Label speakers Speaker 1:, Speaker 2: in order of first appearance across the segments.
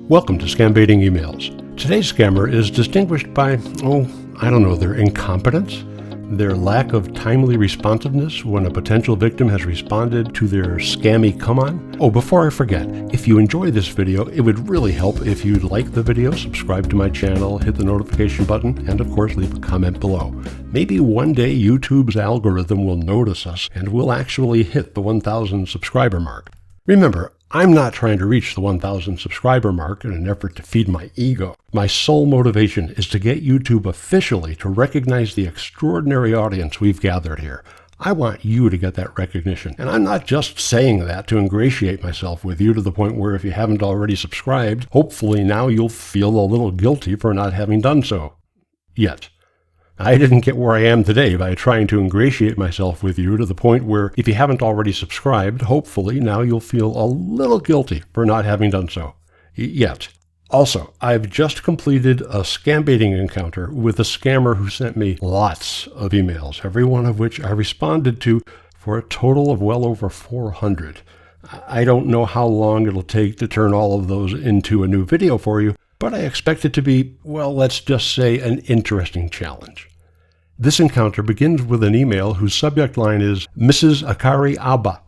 Speaker 1: Welcome to Scambaiting Emails. Today's scammer is distinguished by, their incompetence, their lack of timely responsiveness when a potential victim has responded to their scammy come-on. Before I forget, if you enjoy this video, it would really help if you'd like the video, subscribe to my channel, hit the notification button, and of course leave a comment below. Maybe one day YouTube's algorithm will notice us and we'll actually hit the 1,000 subscriber mark. Remember, I'm not trying to reach the 1,000 subscriber mark in an effort to feed my ego. My sole motivation is to get YouTube officially to recognize the extraordinary audience we've gathered here. I want you to get that recognition. And I'm not just saying that to ingratiate myself with you to the point where if you haven't already subscribed, hopefully now you'll feel a little guilty for not having done so. Yet. I didn't get where I am today by trying to ingratiate myself with you to the point where if you haven't already subscribed, hopefully now you'll feel a little guilty for not having done so. Yet. Also, I've just completed a scambaiting encounter with a scammer who sent me lots of emails, every one of which I responded to for a total of well over 400. I don't know how long it'll take to turn all of those into a new video for you, but I expect it to be, let's just say, an interesting challenge. This encounter begins with an email whose subject line is Mrs. Akari Alba.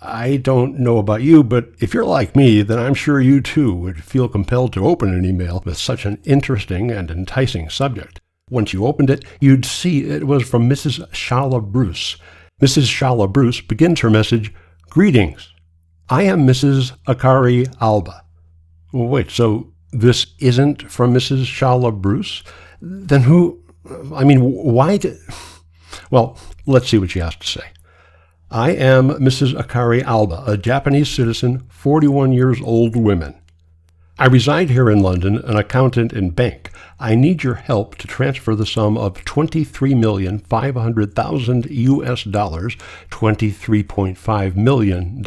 Speaker 1: I don't know about you, but if you're like me, then I'm sure you too would feel compelled to open an email with such an interesting and enticing subject. Once you opened it, you'd see it was from Mrs. Shala Bruce. Mrs. Shala Bruce begins her message, "Greetings. I am Mrs. Akari Alba." Wait, so this isn't from Mrs. Shala Bruce? Then why did... Well, let's see what she has to say. I am Mrs. Akari Alba, a Japanese citizen, 41 years old woman. I reside here in London, an accountant and bank. I need your help to transfer the sum of $23,500,000 US, $23.5 million,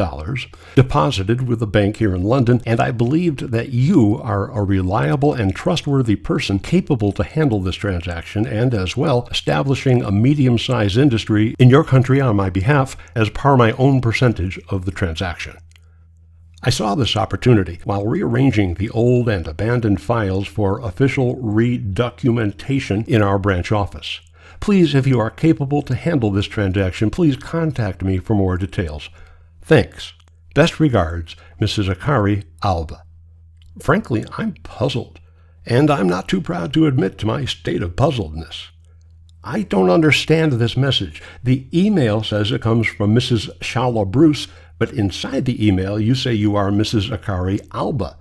Speaker 1: deposited with a bank here in London, and I believed that you are a reliable and trustworthy person capable to handle this transaction and, as well, establishing a medium-sized industry in your country on my behalf as per my own percentage of the transaction. I saw this opportunity while rearranging the old and abandoned files for official redocumentation in our branch office. Please, if you are capable to handle this transaction, please contact me for more details. Thanks. Best regards, Mrs. Akari Alba. Frankly, I'm puzzled, and I'm not too proud to admit to my state of puzzledness. I don't understand this message. The email says it comes from Mrs. Shala Bruce, but inside the email you say you are Mrs. Akari Alba.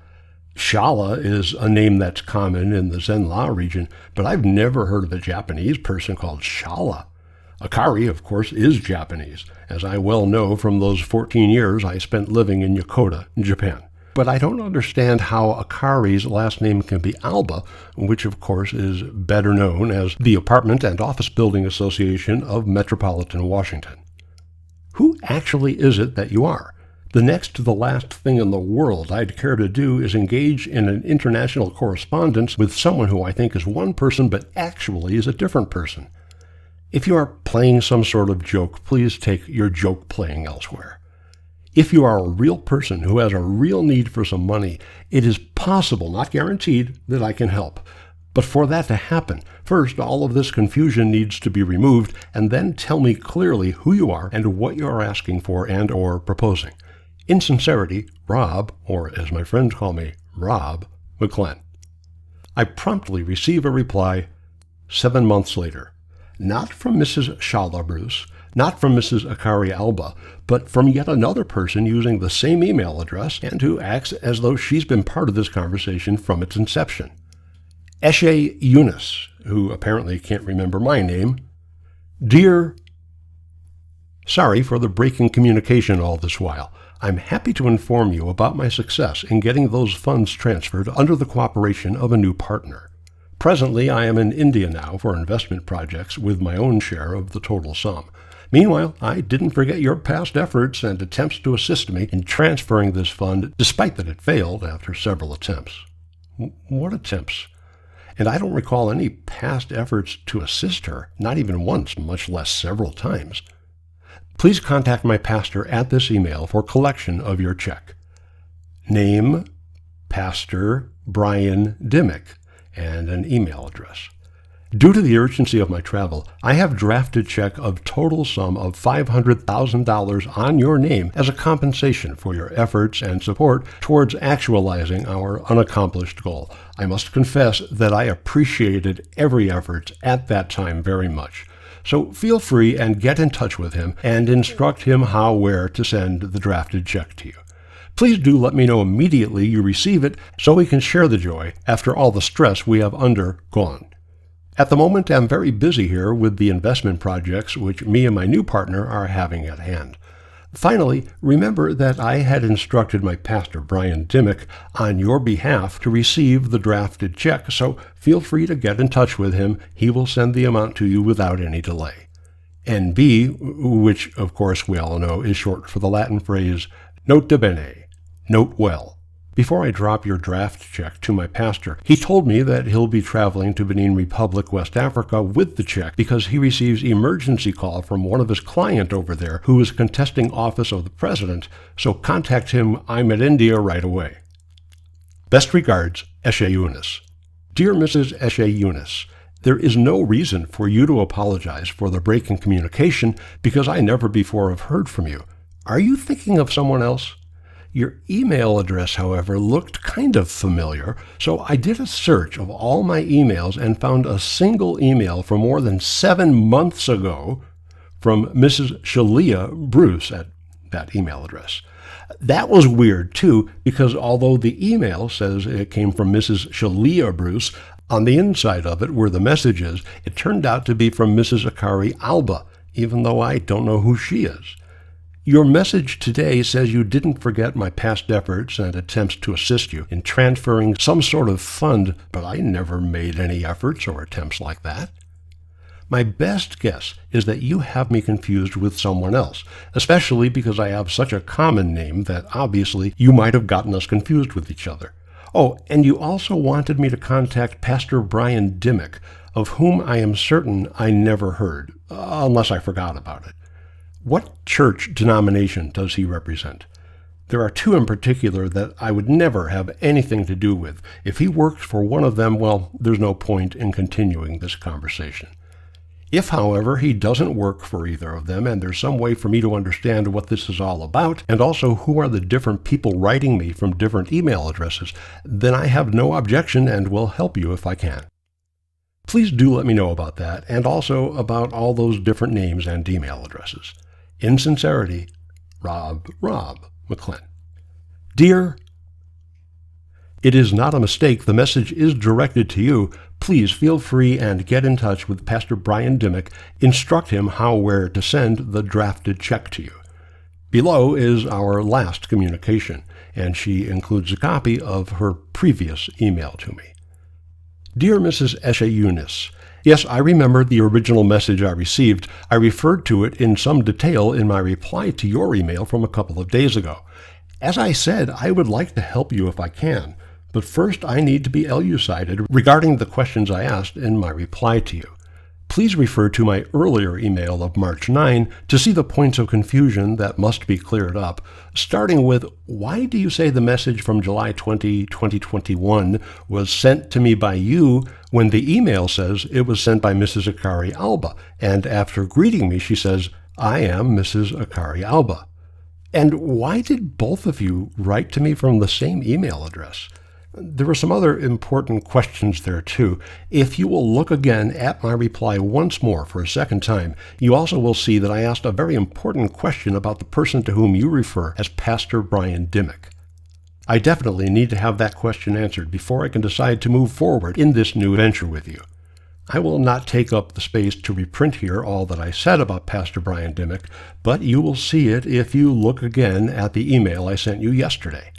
Speaker 1: Shala is a name that's common in the Zenla region, but I've never heard of a Japanese person called Shala. Akari, of course, is Japanese, as I well know from those 14 years I spent living in Yokota, Japan. But I don't understand how Akari's last name can be Alba, which of course is better known as the Apartment and Office Building Association of Metropolitan Washington. Who actually is it that you are? The next to the last thing in the world I'd care to do is engage in an international correspondence with someone who I think is one person but actually is a different person. If you are playing some sort of joke, please take your joke playing elsewhere. If you are a real person who has a real need for some money, it is possible, not guaranteed, that I can help. But for that to happen, first, all of this confusion needs to be removed, and then tell me clearly who you are and what you are asking for and or proposing. In sincerity, Rob, or as my friends call me, Rob McClenn. I promptly receive a reply 7 months later. Not from Mrs. Shala Bruce, not from Mrs. Akari Alba, but from yet another person using the same email address and who acts as though she's been part of this conversation from its inception. Eshe Eunice, who apparently can't remember my name. Dear, sorry for the break in communication all this while. I'm happy to inform you about my success in getting those funds transferred under the cooperation of a new partner. Presently, I am in India now for investment projects with my own share of the total sum. Meanwhile, I didn't forget your past efforts and attempts to assist me in transferring this fund, despite that it failed after several attempts. What attempts? And I don't recall any past efforts to assist her, not even once, much less several times. Please contact my pastor at this email for collection of your check. Name, Pastor Brian Dimmick, and an email address. Due to the urgency of my travel, I have drafted check of total sum of $500,000 on your name as a compensation for your efforts and support towards actualizing our unaccomplished goal. I must confess that I appreciated every effort at that time very much. So feel free and get in touch with him and instruct him where to send the drafted check to you. Please do let me know immediately you receive it so we can share the joy after all the stress we have undergone. At the moment, I'm very busy here with the investment projects which me and my new partner are having at hand. Finally, remember that I had instructed my pastor, Brian Dimmick, on your behalf to receive the drafted check, so feel free to get in touch with him. He will send the amount to you without any delay. NB, which of course we all know is short for the Latin phrase nota bene, note well. Before I drop your draft check to my pastor, he told me that he'll be traveling to Benin Republic, West Africa with the check because he receives emergency call from one of his client over there who is contesting office of the president, so contact him. I'm at India right away. Best regards, Eshe Yunus. Dear Mrs. Eshe Yunus, there is no reason for you to apologize for the break in communication because I never before have heard from you. Are you thinking of someone else? Your email address, however, looked kind of familiar, so I did a search of all my emails and found a single email from more than 7 months ago from Mrs. Shalia Bruce at that email address. That was weird, too, because although the email says it came from Mrs. Shalia Bruce, on the inside of it were the messages. It turned out to be from Mrs. Akari Alba, even though I don't know who she is. Your message today says you didn't forget my past efforts and attempts to assist you in transferring some sort of fund, but I never made any efforts or attempts like that. My best guess is that you have me confused with someone else, especially because I have such a common name that obviously you might have gotten us confused with each other. Oh, and you also wanted me to contact Pastor Brian Dimmick, of whom I am certain I never heard, unless I forgot about it. What church denomination does he represent? There are two in particular that I would never have anything to do with. If he works for one of them, well, there's no point in continuing this conversation. If, however, he doesn't work for either of them, and there's some way for me to understand what this is all about, and also who are the different people writing me from different email addresses, then I have no objection and will help you if I can. Please do let me know about that, and also about all those different names and email addresses. In sincerity, Rob McClin. Dear, it is not a mistake. The message is directed to you. Please feel free and get in touch with Pastor Brian Dimmick. Instruct him where to send the drafted check to you. Below is our last communication, and she includes a copy of her previous email to me. Dear Mrs. Eshe Yunus, yes, I remember the original message I received. I referred to it in some detail in my reply to your email from a couple of days ago. As I said, I would like to help you if I can, but first I need to be elucidated regarding the questions I asked in my reply to you. Please refer to my earlier email of March 9 to see the points of confusion that must be cleared up, starting with, why do you say the message from July 20, 2021 was sent to me by you when the email says it was sent by Mrs. Akari Alba, and after greeting me she says, I am Mrs. Akari Alba? And why did both of you write to me from the same email address? There were some other important questions there, too. If you will look again at my reply once more for a second time, you also will see that I asked a very important question about the person to whom you refer as Pastor Brian Dimmick. I definitely need to have that question answered before I can decide to move forward in this new venture with you. I will not take up the space to reprint here all that I said about Pastor Brian Dimmick, but you will see it if you look again at the email I sent you yesterday.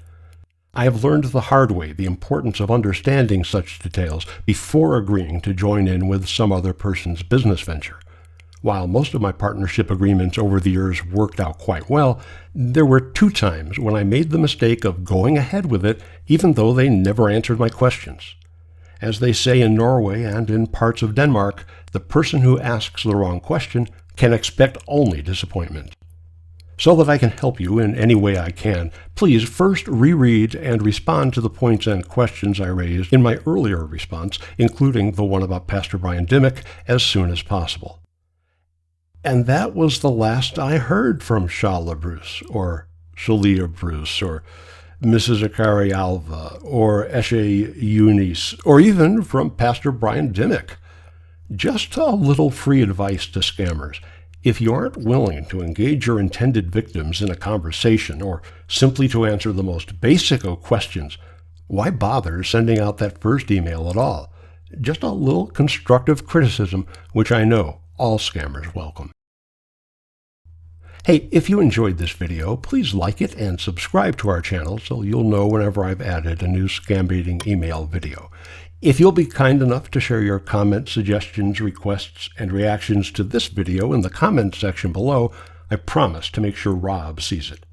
Speaker 1: I have learned the hard way the importance of understanding such details before agreeing to join in with some other person's business venture. While most of my partnership agreements over the years worked out quite well, there were 2 times when I made the mistake of going ahead with it, even though they never answered my questions. As they say in Norway and in parts of Denmark, the person who asks the wrong question can expect only disappointment. So that I can help you in any way I can, please first reread and respond to the points and questions I raised in my earlier response, including the one about Pastor Brian Dimmock, as soon as possible. And that was the last I heard from Shala Bruce, or Shalia Bruce, or Mrs. Akari Alva, or Eshe Eunice, or even from Pastor Brian Dimmock. Just a little free advice to scammers. If you aren't willing to engage your intended victims in a conversation, or simply to answer the most basic of questions, why bother sending out that first email at all? Just a little constructive criticism, which I know all scammers welcome. Hey, if you enjoyed this video, please like it and subscribe to our channel so you'll know whenever I've added a new Scambaiting email video. If you'll be kind enough to share your comments, suggestions, requests, and reactions to this video in the comments section below, I promise to make sure Rob sees it.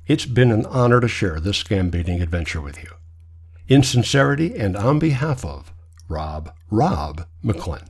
Speaker 1: It's been an honor to share this Scambaiting adventure with you. In sincerity and on behalf of Rob McClin.